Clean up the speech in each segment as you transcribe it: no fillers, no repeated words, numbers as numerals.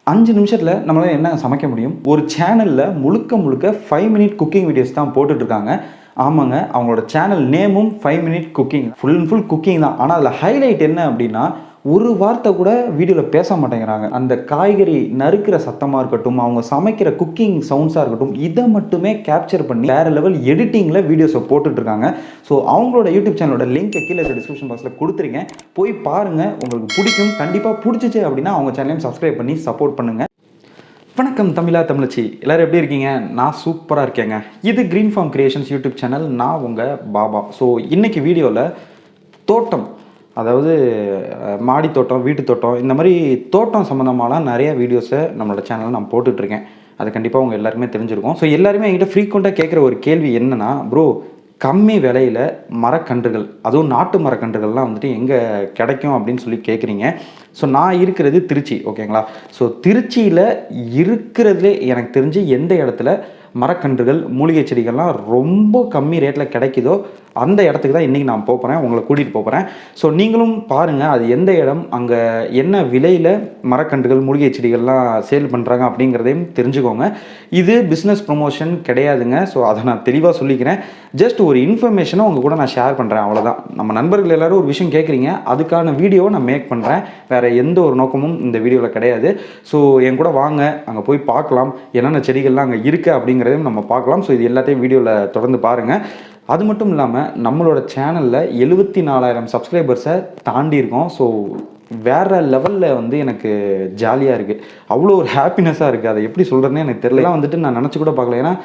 5 நிமிஷத்தில் நம்மளால் என்ன சமைக்க முடியும்? ஒரு சேனலில் முழுக்க 5 மினிட் குக்கிங் வீடியோஸ் தான் போட்டுட்ருக்காங்க. ஆமாங்க, அவங்களோட சேனல் நேமும் 5 minute cooking, full and full cooking தான். ஆனால் அதில் ஹைலைட் என்ன அப்படின்னா, ஒரு வார்த்தை கூட வீடியோவில் பேச மாட்டேங்கிறாங்க. அந்த காய்கறி நறுக்கிற சத்தமாக இருக்கட்டும், அவங்க சமைக்கிற குக்கிங் சவுண்ட்ஸாக இருக்கட்டும், இதை மட்டுமே கேப்சர் பண்ணி வேறு லெவல் எடிட்டிங்கில் வீடியோஸை போட்டுட்ருக்காங்க. ஸோ அவங்களோட யூடியூப் சேனலோட லிங்க்கை கீழே டிஸ்கிரிப்ஷன் பாக்ஸில் கொடுத்துருங்க, போய் பாருங்கள், உங்களுக்கு பிடிக்கும். கண்டிப்பாக பிடிச்சிச்சு அப்படின்னா அவங்க சேனலையும் சப்ஸ்கிரைப் பண்ணி சப்போர்ட் பண்ணுங்கள். வணக்கம் தமிழா தமிழச்சி, எல்லோரும் எப்படி இருக்கீங்க? நான் சூப்பராக இருக்கேங்க. இது green form creations YouTube channel. நான் உங்கள் பாபா. ஸோ இன்றைக்கி வீடியோவில் தோட்டம், அதாவது மாடி தோட்டம், வீட்டு தோட்டம், இந்த மாதிரி தோட்டம் சம்மந்தமான நிறைய வீடியோஸை நம்மளோட சேனலில் நான் போட்டுட்ருக்கேன். அது கண்டிப்பாக உங்கள் எல்லாருமே தெரிஞ்சிருக்கும். ஸோ எல்லாருமே என்கிட்ட ஃப்ரீக்வெண்ட்டாக கேட்குற ஒரு கேள்வி என்னென்னா, ப்ரோ கம்மி விலையில் மரக்கன்றுகள், அதுவும் நாட்டு மரக்கன்றுகள்லாம் வந்துட்டு எங்கே கிடைக்கும் அப்படின்னு சொல்லி கேட்குறீங்க. ஸோ நான் இருக்கிறது திருச்சி, ஓகேங்களா? ஸோ திருச்சியில் இருக்கிறதுலே எனக்கு தெரிஞ்சு எந்த இடத்துல மரக்கன்றுகள், மூலிகை செடிகள்லாம் ரொம்ப கம்மி ரேட்டில் கிடைக்குதோ அந்த இடத்துக்கு தான் இன்றைக்கி நான் போகிறேன், உங்களை கூட்டிகிட்டு போகிறேன். ஸோ நீங்களும் பாருங்கள், அது எந்த இடம், அங்கே என்ன விலையில் மரக்கன்றுகள், மூலிகை செடிகள்லாம் சேல் பண்ணுறாங்க அப்படிங்கிறதையும் தெரிஞ்சுக்கோங்க. இது பிஸ்னஸ் ப்ரொமோஷன் கிடையாதுங்க. ஸோ அதை நான் தெளிவாக சொல்லிக்கிறேன். ஜஸ்ட் ஒரு இன்ஃபர்மேஷனை உங்கள் கூட நான் ஷேர் பண்ணுறேன், அவ்வளோதான். நம்ம நண்பர்கள் எல்லோரும் ஒரு விஷயம் கேட்குறீங்க, அதுக்கான வீடியோவை நான் மேக் பண்ணுறேன். வேறு எந்த ஒரு நோக்கமும் இந்த வீடியோவில் கிடையாது. ஸோ என் கூட வாங்க, அங்கே போய் பார்க்கலாம் என்னென்ன செடிகள்லாம் அங்கே இருக்குது அப்படிங்கிறதையும் நம்ம பார்க்கலாம். ஸோ இது எல்லாத்தையும் வீடியோவில் தொடர்ந்து பாருங்கள். அது மட்டும் இல்லாமல் நம்மளோட சேனலில் 74,000 சப்ஸ்கிரைபர்ஸை தாண்டி இருக்கோம். ஸோ வேறு லெவலில் வந்து எனக்கு ஜாலியாக இருக்குது, அவ்வளோ ஒரு ஹாப்பினஸ்ஸாக இருக்குது. அதை எப்படி சொல்கிறேன்னே எனக்கு தெரியல. வந்துட்டு நான் நினச்சி கூட பார்க்கல. ஏன்னா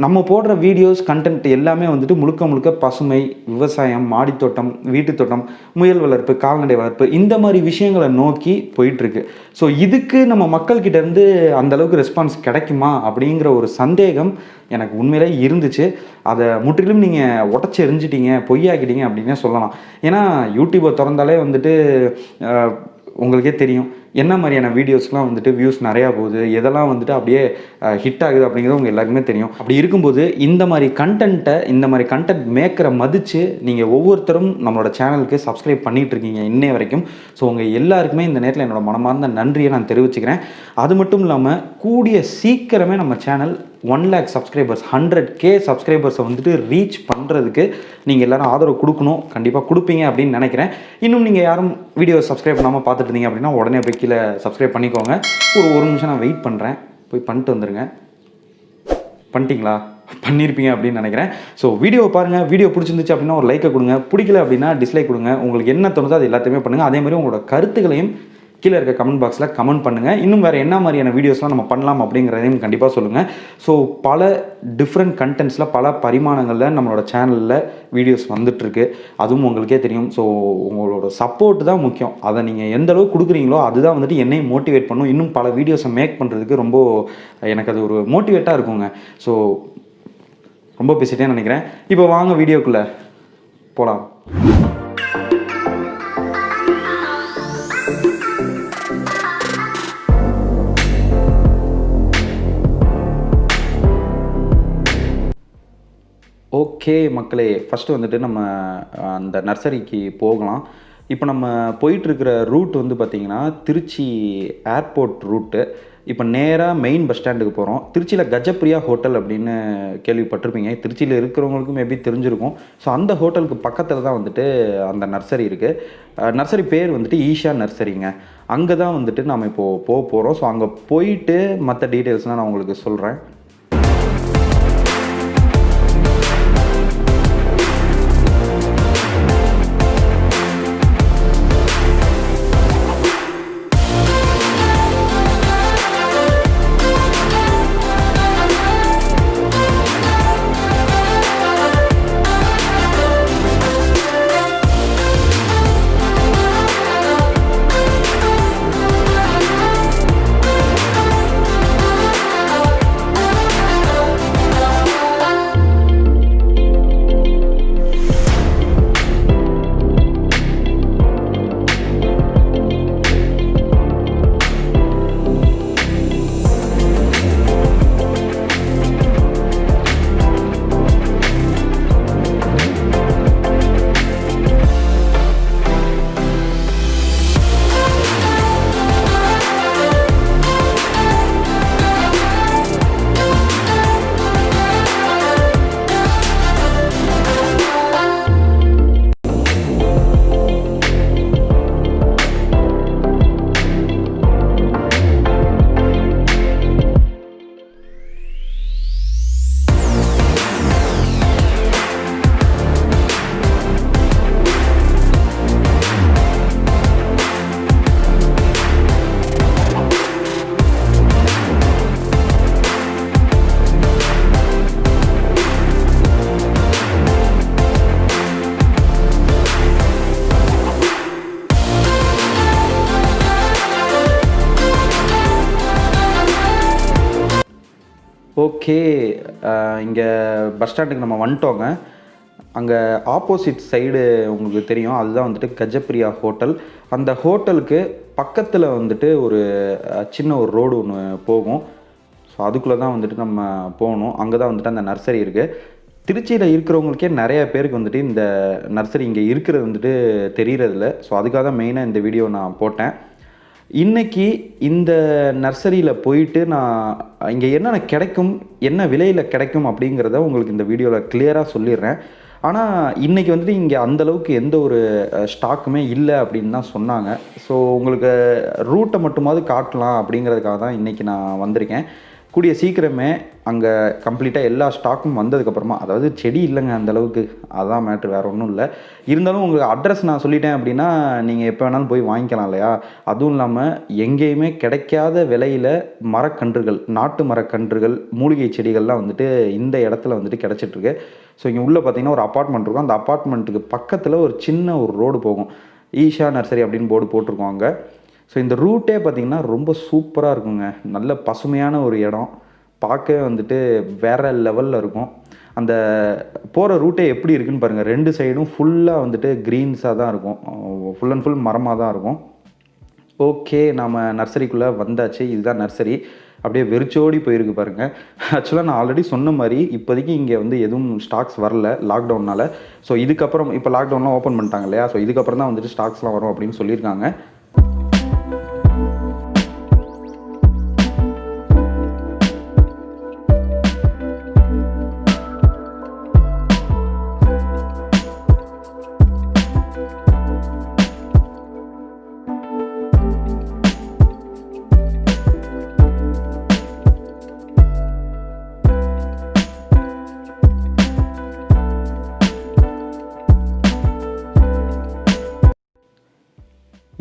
நம்ம போடுற வீடியோஸ், கண்டென்ட் எல்லாமே வந்துட்டு முழுக்க பசுமை, விவசாயம், மாடித்தோட்டம், வீட்டு தோட்டம், முயல் வளர்ப்பு, கால்நடை வளர்ப்பு, இந்த மாதிரி விஷயங்களை நோக்கி போயிட்டுருக்கு. ஸோ இதுக்கு நம்ம மக்கள்கிட்டேருந்து அந்தளவுக்கு ரெஸ்பான்ஸ் கிடைக்குமா அப்படிங்கிற ஒரு சந்தேகம் எனக்கு உண்மையிலே இருந்துச்சு. அதை முற்றிலும் நீங்கள் உடச்சி எரிஞ்சிட்டீங்க, பொய்யாக்கிட்டீங்க அப்படின்னே சொல்லலாம். ஏன்னா யூடியூப்பை திறந்தாலே வந்துட்டு உங்களுக்கே தெரியும் என்ன மாதிரியான வீடியோஸ்லாம் வந்துட்டு வியூஸ் நிறையா போகுது, எதெல்லாம் வந்துட்டு அப்படியே ஹிட் ஆகுது அப்படிங்கிறது உங்கள் எல்லாருக்குமே தெரியும். அப்படி இருக்கும்போது இந்த மாதிரி கண்டென்ட் மேக்கரை மதித்து நீங்கள் ஒவ்வொருத்தரும் நம்மளோட சேனலுக்கு சப்ஸ்கிரைப் பண்ணிகிட்டு இருக்கீங்க இன்னைய வரைக்கும். ஸோ உங்கள் எல்லாருக்குமே இந்த நேரத்தில் என்னோட மனமார்ந்த நன்றியை நான் தெரிவிச்சுக்கிறேன். அது மட்டும் இல்லாமல் கூடிய சீக்கிரமே நம்ம சேனல் 1 lakh சப்ஸ்கிரைபர்ஸ், 100K சப்ஸ்கிரைபர்ஸை வந்துட்டு ரீச் பண்ணுறதுக்கு நீங்கள் எல்லோரும் ஆதரவு கொடுக்கணும். கண்டிப்பாக கொடுப்பீங்க அப்படின்னு நினைக்கிறேன். இன்னும் நீங்கள் யாரும் வீடியோ சப்ஸ்கிரைப் பண்ணாமல் பார்த்துட்டு இருந்தீங்க அப்படின்னா உடனே போய் கீழே சப்ஸ்கிரைப் பண்ணிக்கோங்க. ஒரு நிமிஷம் நான் வெயிட் பண்ணுறேன், போய் பண்ணிட்டு வந்துடுங்க. பண்ணிட்டீங்களா? பண்ணியிருப்பீங்க அப்படின்னு நினைக்கிறேன். ஸோ வீடியோ பாருங்கள். வீடியோ பிடிச்சிருந்துச்சு அப்படின்னா ஒரு லைக்கை கொடுங்க, பிடிக்கல அப்படின்னா டிஸ்லைக் கொடுங்க. உங்களுக்கு என்ன தோணுதோ அது எல்லாத்தையுமே பண்ணுங்கள். அதேமாதிரி உங்களோட கருத்துக்களையும் கீழே இருக்க கமெண்ட் பாக்ஸில் கமெண்ட் பண்ணுங்கள். இன்னும் வேறு என்ன மாதிரியான வீடியோஸ்லாம் நம்ம பண்ணலாம் அப்படிங்கிறதையும் கண்டிப்பாக சொல்லுங்கள். ஸோ பல டிஃப்ரெண்ட் கண்டென்ட்ஸில், பல பரிமாணங்களில் நம்மளோட சேனலில் வீடியோஸ் வந்துட்டுருக்கு. அதுவும் உங்களுக்கே தெரியும். ஸோ உங்களோட சப்போர்ட் தான் முக்கியம். அதை நீங்கள் எந்த அளவுக்கு கொடுக்குறீங்களோ அதுதான் வந்துட்டு என்னையும் மோட்டிவேட் பண்ணும். இன்னும் பல வீடியோஸை மேக் பண்ணுறதுக்கு ரொம்ப எனக்கு அது ஒரு மோட்டிவேட்டாக இருக்குங்க. ஸோ ரொம்ப பேசிட்டே நினைக்கிறேன். இப்போ வாங்க வீடியோக்குள்ளே போகலாம். ஓகே மக்களே, ஃபஸ்ட்டு வந்துட்டு நம்ம அந்த நர்சரிக்கு போகலாம். இப்போ நம்ம போயிட்டுருக்கிற ரூட் வந்து பார்த்திங்கன்னா திருச்சி ஏர்போர்ட் ரூட்டு. இப்போ நேராக மெயின் பஸ் ஸ்டாண்டுக்கு போகிறோம். திருச்சியில் கஜப்பிரியா ஹோட்டல் அப்படின்னு கேள்விப்பட்டிருப்பீங்க. திருச்சியில் இருக்கிறவங்களுக்கும் மேபி தெரிஞ்சிருக்கும். ஸோ அந்த ஹோட்டலுக்கு பக்கத்தில் தான் வந்துட்டு அந்த நர்சரி இருக்குது. நர்சரி பேர் வந்துட்டு ஈஷா நர்சரிங்க. அங்கே தான் வந்துட்டு நம்ம இப்போது போக போகிறோம். ஸோ அங்கே போயிட்டு மற்ற டீட்டெயில்ஸ்லாம் நான் உங்களுக்கு சொல்கிறேன். ஓகே, இங்கே பஸ் ஸ்டாண்டுக்கு நம்ம வந்துட்டோங்க. அங்கே ஆப்போசிட் சைடு உங்களுக்கு தெரியும், அதுதான் வந்துட்டு கஜப்பிரியா ஹோட்டல். அந்த ஹோட்டலுக்கு பக்கத்தில் வந்துட்டு ஒரு சின்ன ஒரு ரோடு ஒன்று போகும். ஸோ அதுக்குள்ளே தான் வந்துட்டு நம்ம போகணும். அங்கே தான் வந்துட்டு அந்த நர்சரி இருக்குது. திருச்சியில் இருக்கிறவங்களுக்கே நிறைய பேருக்கு வந்துட்டு இந்த நர்சரி இங்கே இருக்கிறது வந்துட்டு தெரிகிறதில்ல. ஸோ அதுக்காக தான் மெயினாக இந்த வீடியோ நான் போட்டேன். இன்றைக்கி இந்த நர்சரியில் போயிட்டு நான் இங்கே என்னென்ன கிடைக்கும், என்ன விலையில் கிடைக்கும் அப்படிங்கிறத உங்களுக்கு இந்த வீடியோவில் கிளியராக சொல்லிடுறேன். ஆனால் இன்றைக்கி வந்துட்டு இங்கே அந்தளவுக்கு எந்த ஒரு ஸ்டாக்குமே இல்லை அப்படின்னு தான் சொன்னாங்க. ஸோ உங்களுக்கு ரூட்டை மட்டுமாவது காட்டலாம் அப்படிங்கிறதுக்காக தான் இன்றைக்கி நான் வந்திருக்கேன். கூடிய சீக்கிரமே அங்கே கம்ப்ளீட்டாக எல்லா ஸ்டாக்கும் வந்ததுக்கப்புறமா, அதாவது செடி இல்லைங்க அந்தளவுக்கு, அதுதான் மேட்ரு, வேறு ஒன்றும் இல்லை. இருந்தாலும் உங்களுக்கு அட்ரஸ் நான் சொல்லிட்டேன் அப்படின்னா நீங்கள் எப்போ வேணாலும் போய் வாங்கிக்கலாம் இல்லையா? அதுவும் இல்லாமல் எங்கேயுமே கிடைக்காத விலையில் மரக்கன்றுகள், நாட்டு மரக்கன்றுகள், மூலிகை செடிகள்லாம் வந்துட்டு இந்த இடத்துல வந்துட்டு கிடச்சிட்ருக்கு. ஸோ இங்கே உள்ளே பார்த்தீங்கன்னா ஒரு அப்பார்ட்மெண்ட் இருக்கும். அந்த அப்பார்ட்மெண்ட்டுக்கு பக்கத்தில் ஒரு சின்ன ஒரு ரோடு போகும். ஈஷா நர்சரி அப்படின்னு போர்டு போட்டிருக்கோம் அங்கே. ஸோ இந்த ரூட்டே பார்த்திங்கன்னா ரொம்ப சூப்பராக இருக்குங்க. நல்ல பசுமையான ஒரு இடம், பார்க்கவே வந்துட்டு வேறு லெவலில் இருக்கும். அந்த போகிற ரூட்டே எப்படி இருக்குன்னு பாருங்கள். 2 சைடும் ஃபுல்லாக வந்துட்டு க்ரீன்ஸாக தான் இருக்கும், ஃபுல் அண்ட் ஃபுல் மரமாக தான் இருக்கும். ஓகே, நம்ம நர்சரிக்குள்ளே வந்தாச்சு. இதுதான் நர்சரி. அப்படியே வெறிச்சோடி போயிருக்கு பாருங்கள். ஆக்சுவலாக நான் ஆல்ரெடி சொன்ன மாதிரி இப்போதைக்கு இங்கே வந்து எதுவும் ஸ்டாக்ஸ் வரல லாக்டவுனால். ஸோ இதுக்கப்புறம் இப்போ லாக்டவுன்லாம் ஓப்பன் பண்ணிட்டாங்க இல்லையா? ஸோ இதுக்கப்புறம் தான் வந்துட்டு ஸ்டாக்ஸ்லாம் வரும் அப்படின்னு சொல்லியிருக்காங்க.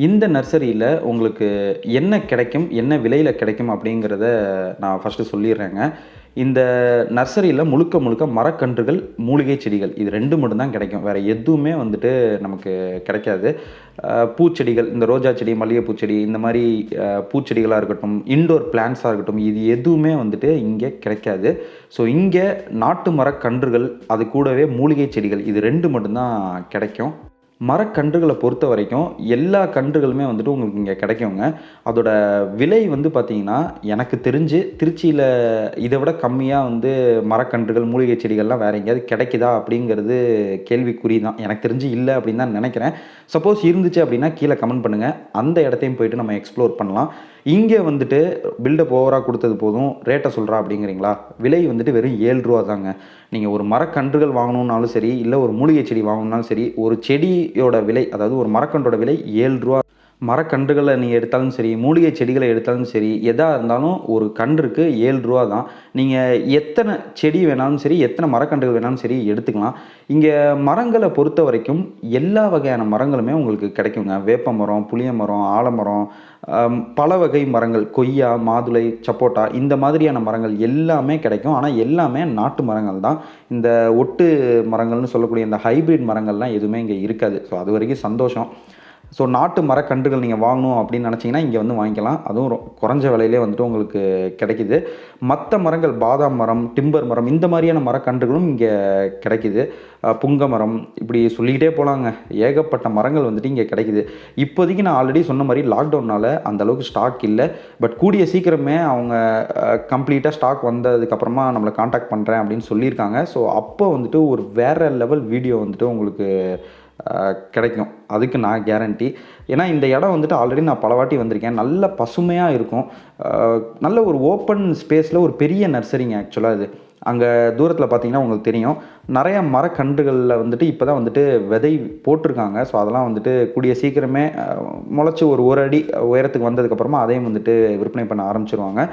இந்த நர்சரியில் உங்களுக்கு என்ன கிடைக்கும், என்ன விலையில் கிடைக்கும் அப்படிங்கிறத நான் ஃபஸ்ட்டு சொல்லிடுறேங்க. இந்த நர்சரியில் முழுக்க முழுக்க மரக்கன்றுகள், மூலிகை செடிகள், இது 2 மட்டும்தான் கிடைக்கும். வேறு எதுவுமே வந்துட்டு நமக்கு கிடைக்காது. பூச்செடிகள், இந்த ரோஜா செடி, மல்லிகைப்பூ செடி, இந்த மாதிரி பூச்செடிகளாக இருக்கட்டும், இன்டோர் பிளான்ஸாக இருக்கட்டும், இது எதுவுமே வந்துட்டு இங்கே கிடைக்காது. ஸோ இங்கே நாட்டு மரக்கன்றுகள், அது கூடவே மூலிகை செடிகள், இது 2 மட்டும்தான் கிடைக்கும். மரக்கன்றுகளை பொறுத்த வரைக்கும் எல்லா கன்றுகளுமே வந்துட்டு உங்களுக்கு இங்கே கிடைக்குங்க. அதோட விலை வந்து பார்த்திங்கன்னா, எனக்கு தெரிஞ்சு திருச்சியில் இதை விட கம்மியாக வந்து மரக்கன்றுகள், மூலிகை செடிகள்லாம் வேறு எங்கேயாவது கிடைக்குதா அப்படிங்கிறது கேள்விக்குறி தான். எனக்கு தெரிஞ்சு இல்லை அப்படின்னு தான் நினைக்கிறேன். சப்போஸ் இருந்துச்சு அப்படின்னா கீழே கமெண்ட் பண்ணுங்கள். அந்த இடத்தையும் போய்ட்டு நம்ம எக்ஸ்ப்ளோர் பண்ணலாம். இங்கே வந்துட்டு பில்டப் ஓவராக கொடுத்தது போதும், ரேட்டை சொல்கிறா அப்படிங்கிறீங்களா? விலை வந்துட்டு வெறும் 7 ரூபா தாங்க. நீங்கள் ஒரு மரக்கன்றுகள் வாங்கணுன்னாலும் சரி, இல்லை ஒரு மூலிகை செடி வாங்கணுன்னாலும் சரி, ஒரு செடியோட விலை, அதாவது ஒரு மரக்கன்றோட விலை 7 ரூபா. மரக்கன்றுகளை நீங்கள் எடுத்தாலும் சரி, மூலிகை செடிகளை எடுத்தாலும் சரி, எதாக இருந்தாலும் ஒரு கன்றுக்கு 7 ரூபா தான். நீங்கள் எத்தனை செடி வேணாலும் சரி, எத்தனை மரக்கன்றுகள் வேணாலும் சரி எடுத்துக்கலாம். இங்கே மரங்களை பொறுத்த வரைக்கும் எல்லா வகையான மரங்களுமே உங்களுக்கு கிடைக்குங்க. வேப்ப மரம், புளிய மரம், ஆலமரம், பல வகை மரங்கள், கொய்யா, மாதுளை, சப்போட்டா, இந்த மாதிரியான மரங்கள் எல்லாமே கிடைக்கும். ஆனால் எல்லாமே நாட்டு மரங்கள் தான். இந்த ஒட்டு மரங்கள்னு சொல்லக்கூடிய இந்த ஹைப்ரிட் மரங்கள்லாம் எதுவுமே இங்கே இருக்காது. ஸோ அது வரைக்கும் சந்தோஷம். ஸோ நாட்டு மரக்கன்றுகள் நீங்கள் வாங்கணும் அப்படின்னு நினச்சிங்கன்னா இங்கே வந்து வாங்கிக்கலாம். அதுவும் குறைஞ்ச விலையிலே வந்துட்டு உங்களுக்கு கிடைக்கிது. மற்ற மரங்கள், பாதாம் மரம், டிம்பர் மரம், இந்த மாதிரியான மரக்கன்றுகளும் இங்கே கிடைக்கிது. புங்க மரம், இப்படி சொல்லிக்கிட்டே போகலாங்க. ஏகப்பட்ட மரங்கள் வந்துட்டு இங்கே கிடைக்கிது. இப்போதைக்கு நான் ஆல்ரெடி சொன்ன மாதிரி லாக்டவுனால் அந்தளவுக்கு ஸ்டாக் இல்லை. பட் கூடிய சீக்கிரமே அவங்க கம்ப்ளீட்டாக ஸ்டாக் வந்ததுக்கப்புறமா நம்மளை காண்டாக்ட் பண்ணுறேன் அப்படின்னு சொல்லியிருக்காங்க. ஸோ அப்போ வந்துட்டு ஒரு வேறு லெவல் வீடியோ வந்துட்டு உங்களுக்கு கிடைக்கும். அதுக்கு நான் கேரண்டி. ஏன்னா இந்த இடம் வந்துட்டு ஆல்ரெடி நான் பல வாட்டி வந்திருக்கேன். நல்ல பசுமையாக இருக்கும். நல்ல ஒரு ஓப்பன் ஸ்பேஸில் ஒரு பெரிய நர்சரிங்க ஆக்சுவலாக இது. அங்கே தூரத்தில் பார்த்தீங்கன்னா உங்களுக்கு தெரியும், நிறைய மரக்கன்றுகளில் வந்துட்டு இப்போ தான் வந்துட்டு விதை போட்டிருக்காங்க. ஸோ அதெல்லாம் வந்துட்டு கூடிய சீக்கிரமே முளைச்சி ஒரு அடி உயரத்துக்கு வந்ததுக்கப்புறமா அதையும் வந்துட்டு விற்பனை பண்ண ஆரம்பிச்சிருவாங்க.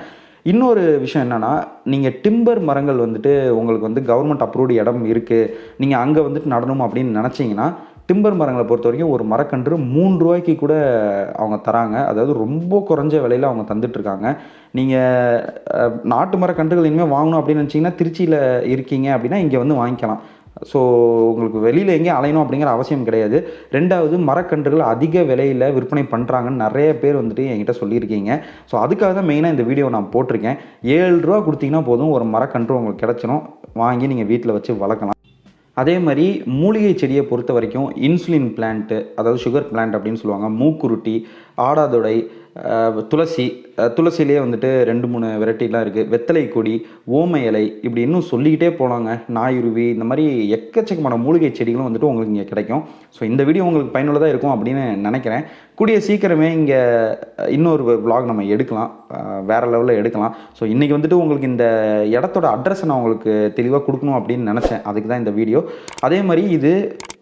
இன்னொரு விஷயம் என்னென்னா, நீங்கள் டிம்பர் மரங்கள் வந்துட்டு உங்களுக்கு வந்து கவர்மெண்ட் அப்ரூவ்டு இடம் இருக்குது, நீங்கள் அங்கே வந்துட்டு நடணும் அப்படின்னு நினச்சிங்கன்னா, டிம்பர் மரங்களை பொறுத்த வரைக்கும் ஒரு மரக்கன்று 3 ரூபாய்க்கு கூட அவங்க தராங்க. அதாவது ரொம்ப குறைஞ்ச விலையில் அவங்க தந்துட்டுருக்காங்க. நீங்கள் நாட்டு மரக்கன்றுகள் இனிமேல் வாங்கணும் அப்படின்னு நினச்சிங்கன்னா, திருச்சியில் இருக்கீங்க அப்படின்னா இங்கே வந்து வாங்கிக்கலாம். ஸோ உங்களுக்கு வெளியில் எங்கேயும் அலையணும் அப்படிங்கிற அவசியம் கிடையாது. 2வது மரக்கன்றுகள் அதிக விலையில் விற்பனை பண்ணுறாங்கன்னு நிறைய பேர் வந்துட்டு என்கிட்ட சொல்லியிருக்கீங்க. ஸோ அதுக்காக தான் மெயினாக இந்த வீடியோ நான் போட்டிருக்கேன். ரூ. 7 கொடுத்தீங்கன்னா போதும், ஒரு மரக்கன்று உங்களுக்கு கிடச்சிரும். வாங்கி நீங்கள் வீட்டில் வச்சு வளர்க்கலாம். அதே மாதிரி மூலிகை செடியை பொறுத்த வரைக்கும் இன்சுலின் பிளான்ட்டு, அதாவது சுகர் பிளான்ட் அப்படின்னு சொல்லுவாங்க, மூக்குருட்டி, ஆடாதொடை, துளசிலேயே வந்துட்டு 2-3 வெரைட்டிலாம் இருக்குது, வெத்தலை கொடி, ஓம இலை, இப்படி இன்னும் சொல்லிக்கிட்டே போனாங்க, நாயுருவி, இந்த மாதிரி எக்கச்சக்கமான மூலிகை செடிகளும் வந்துட்டு உங்களுக்கு இங்கே கிடைக்கும். ஸோ இந்த வீடியோ உங்களுக்கு பயனுள்ளதாக இருக்கும் அப்படின்னு நினைக்கிறேன். கூடிய சீக்கிரமே இங்கே இன்னொரு விலாக் நம்ம எடுக்கலாம், வேறு லெவலில் எடுக்கலாம். ஸோ இன்றைக்கி வந்துட்டு உங்களுக்கு இந்த இடத்தோட அட்ரஸை நான் உங்களுக்கு தெளிவாக கொடுக்கணும் அப்படின்னு நினச்சேன். அதுக்கு தான் இந்த வீடியோ. அதே மாதிரி இது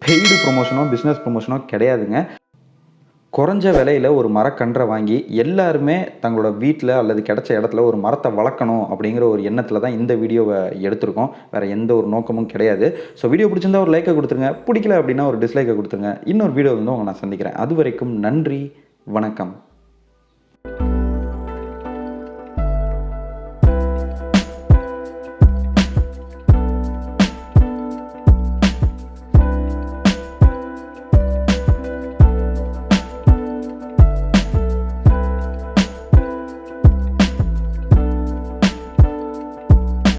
பெய்டு ப்ரொமோஷனோ பிஸ்னஸ் ப்ரொமோஷனோ கிடையாதுங்க. குறைஞ்ச விலையில் ஒரு மரக்கன்றை வாங்கி எல்லாருமே தங்களோட வீட்டில் அல்லது கிடைச்ச இடத்துல ஒரு மரத்தை வளர்க்கணும் அப்படிங்கிற ஒரு எண்ணத்தில் தான் இந்த வீடியோவை எடுத்திருக்கோம். வேறு எந்த ஒரு நோக்கமும் கிடையாது. ஸோ வீடியோ பிடிச்சிருந்தா ஒரு லைக்கை கொடுத்துருங்க, பிடிக்கல அப்படின்னா ஒரு டிஸ்லைக்கை கொடுத்துருங்க. இன்னொரு வீடியோ வந்து உங்களை நான் சந்திக்கிறேன். அது வரைக்கும் நன்றி, வணக்கம்.